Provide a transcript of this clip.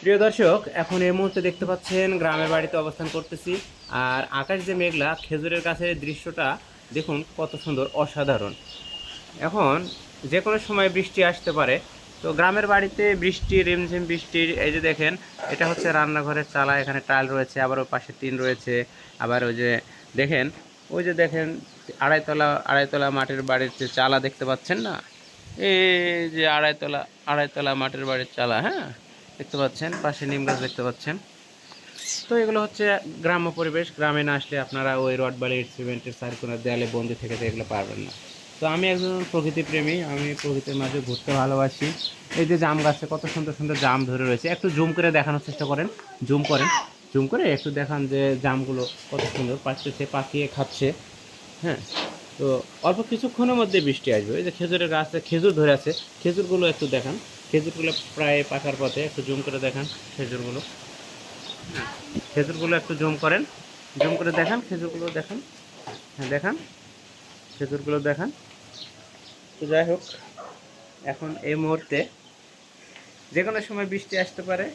প্রিয় দর্শক, এখন এই মুহূর্তে দেখতে পাচ্ছেন গ্রামের বাড়িতে অবস্থান করতেছি। আর আকাশ যে মেঘলা, খেজুরের গাছের দৃশ্যটা দেখুন কত সুন্দর, অসাধারণ। এখন যে কোনো সময় বৃষ্টি আসতে পারে। তো গ্রামের বাড়িতে বৃষ্টি, রিমঝিম বৃষ্টির, এই যে দেখেন, এটা হচ্ছে রান্নাঘরের চালা, এখানে টাইল রয়েছে, আবার ওই পাশে টিন রয়েছে। আবার ওই যে দেখেন, ওই যে দেখেন, আড়াইতলা আড়াইতলা মাটির বাড়ির যে চালা দেখতে পাচ্ছেন না, এই যে আড়াইতলা আড়াইতলা মাটির বাড়ির চালা, হ্যাঁ, দেখতে পাচ্ছেন, পাশে নিম গাছ দেখতে পাচ্ছেন। তো এগুলো হচ্ছে গ্রাম্য পরিবেশ। গ্রামে না আসলে আপনারা ওই রড বালির, সিমেন্টের সার্কুলার দেয়ালে বন্দি থেকে তো এগুলো পারবেন না। তো আমি একজন প্রকৃতিপ্রেমী, আমি প্রকৃতির মাঝে ঘুরতে ভালোবাসি। এই যে জাম গাছে কত সুন্দর সুন্দর জাম ধরে রয়েছে, একটু জুম করে দেখানোর চেষ্টা করেন। জুম করেন, জুম করে একটু দেখান যে জামগুলো কত সুন্দর পাকতেছে, পাকিয়ে খাচ্ছে। হ্যাঁ, তো অল্প কিছুক্ষণের মধ্যে বৃষ্টি আসবে। এই যে খেজুরের গাছে খেজুর ধরে আছে, খেজুরগুলো একটু দেখান। খেজুরগুলো প্রায় পাকার পথে, একটু জুম করে দেখান খেজুরগুলো। হ্যাঁ, খেজুরগুলো একটু জুম করেন, জুম করে দেখান খেজুরগুলো দেখান। হ্যাঁ দেখান, খেজুরগুলো দেখান। তো যাই হোক, এখন এই মুহূর্তে যে কোনো সময় বৃষ্টি আসতে পারে।